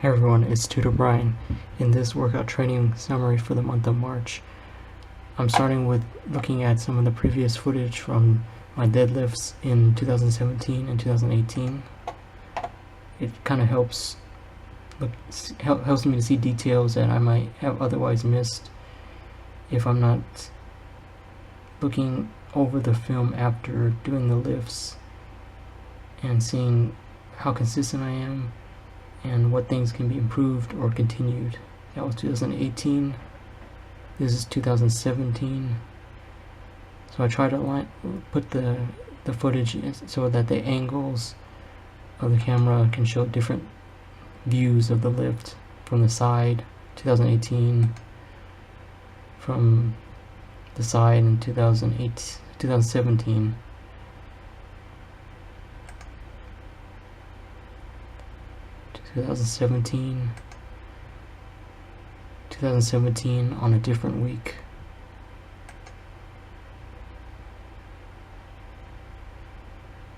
Hey everyone, it's Tutor Brian. In this workout training summary for the month of March, I'm starting with looking at some of the previous footage from my deadlifts in 2017 and 2018. It kind of helps me to see details that I might have otherwise missed if I'm not looking over the film after doing the lifts and seeing how consistent I am and what things can be improved or continued. That was 2018. This is 2017. So I try to put the footage so that the angles of the camera can show different views of the lift from the side, 2018, from the side in 2017. On a different week.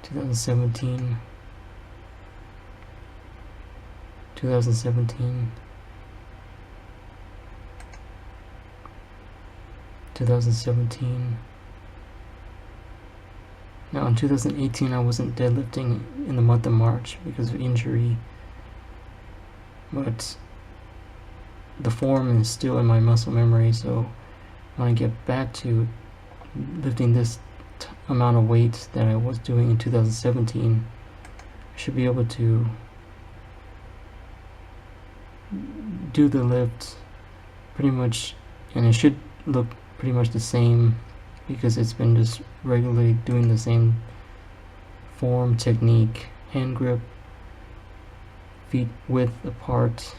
Two thousand seventeen. Now in 2018 I wasn't deadlifting in the month of March because of injury, but the form is still in my muscle memory, so when I get back to lifting this amount of weight that I was doing in 2017, I should be able to do the lift pretty much, and it should look pretty much the same because it's been just regularly doing the same form, technique, hand grip, feet width apart.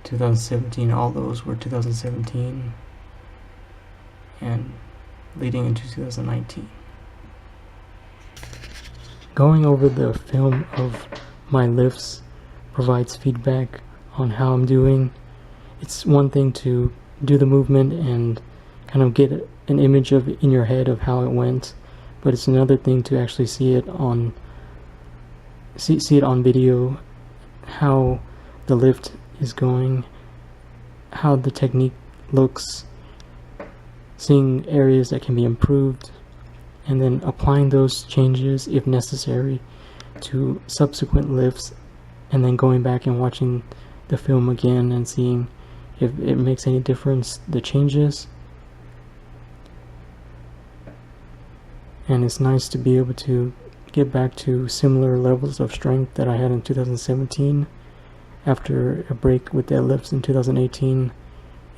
2017, all those were 2017 and leading into 2019. Going over the film of my lifts provides feedback on how I'm doing. It's one thing to do the movement and kind of get an image of in your head of how it went, but it's another thing to actually see it on video, how the lift is going, how the technique looks, seeing areas that can be improved, and then applying those changes if necessary to subsequent lifts, and then going back and watching the film again and seeing if it makes any difference, the changes. And it's nice to be able to get back to similar levels of strength that I had in 2017 after a break with deadlifts in 2018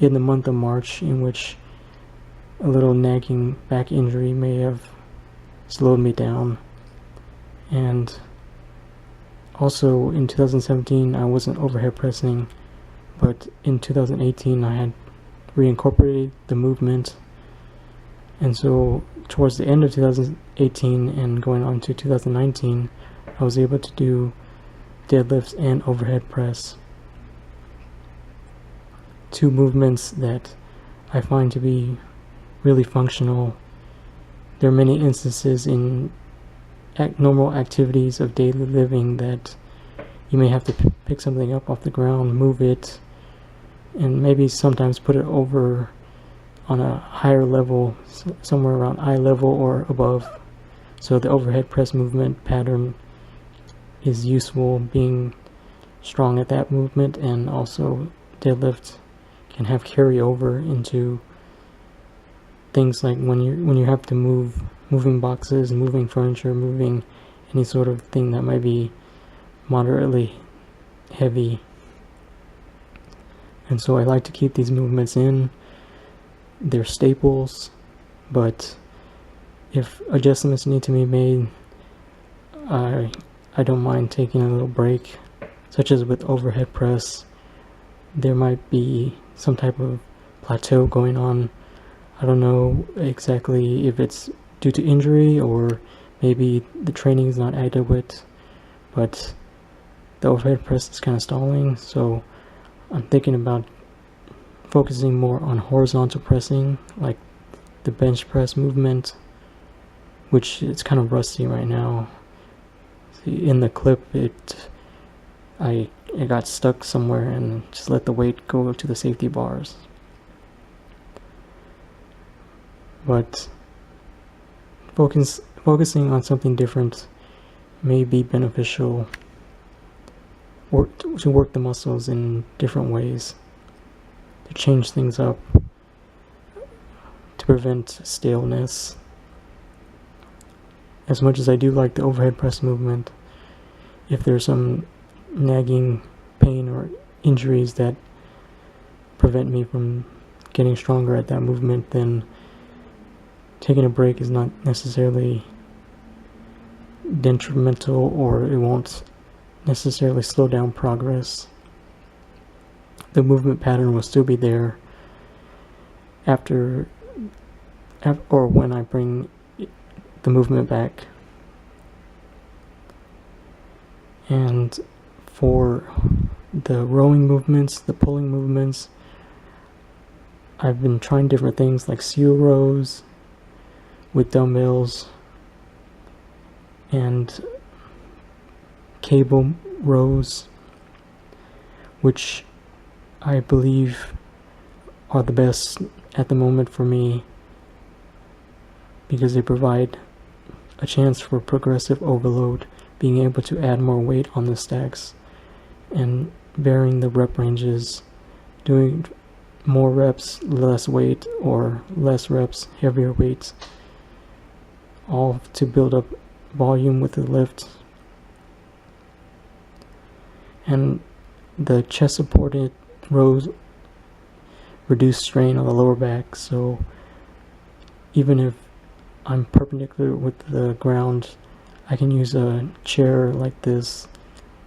in the month of March, in which a little nagging back injury may have slowed me down. And also in 2017 I wasn't overhead pressing, but in 2018 I had reincorporated the movement, and so towards the end of 2018 and going on to 2019 I was able to do deadlifts and overhead press, two movements that I find to be really functional. There are many instances in normal activities of daily living that you may have to pick something up off the ground, move it, and maybe sometimes put it over on a higher level, somewhere around eye level or above. So the overhead press movement pattern is useful, being strong at that movement, and also deadlift can have carryover into things like when you have to moving boxes, moving furniture, moving any sort of thing that might be moderately heavy. And so I like to keep these movements in. They're staples, but if adjustments need to be made, I don't mind taking a little break, such as with overhead press. There might be some type of plateau going on. I don't know exactly if it's due to injury or maybe the training is not adequate, but the overhead press is kind of stalling, so I'm thinking about focusing more on horizontal pressing, like the bench press movement, which is kind of rusty right now. in the clip it got stuck somewhere and just let the weight go to the safety bars. But focusing on something different may be beneficial, or to work the muscles in different ways, to change things up, to prevent staleness. As much as I do like the overhead press movement, if there's some nagging pain or injuries that prevent me from getting stronger at that movement, then taking a break is not necessarily detrimental, or it won't necessarily slow down progress. The movement pattern will still be there after or when I bring the movement back. And for the rowing movements, the pulling movements, I've been trying different things like seal rows with dumbbells and cable rows, which I believe are the best at the moment for me, because they provide a chance for progressive overload, being able to add more weight on the stacks and varying the rep ranges, doing more reps, less weight, or less reps, heavier weights, all to build up volume with the lift. And the chest supported rows reduce strain on the lower back, so even if I'm perpendicular with the ground, I can use a chair like this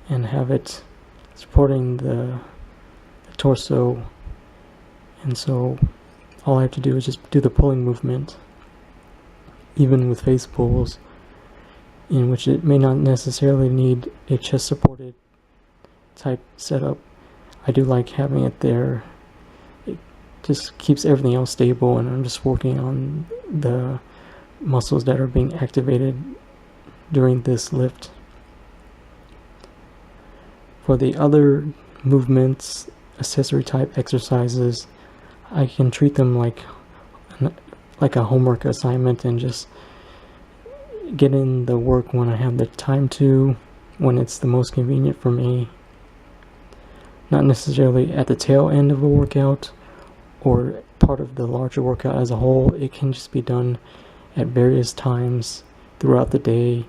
and have it supporting the torso, and so all I have to do is just do the pulling movement. Even with face pulls, in which it may not necessarily need a chest supported type setup, I do like having it there. It just keeps everything else stable, and I'm just working on the muscles that are being activated during this lift. For the other movements, accessory type exercises, I can treat them like a homework assignment and just get in the work when I have the time to, when it's the most convenient for me. Not necessarily at the tail end of a workout or part of the larger workout as a whole. It can just be done at various times throughout the day.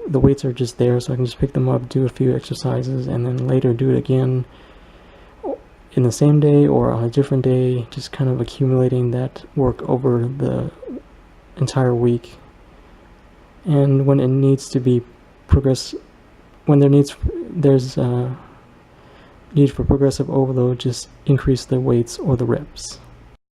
The weights are just there, so I can just pick them up, do a few exercises, and then later do it again in the same day or on a different day, just kind of accumulating that work over the entire week. And when it needs to be when there's need for progressive overload, just increase the weights or the reps.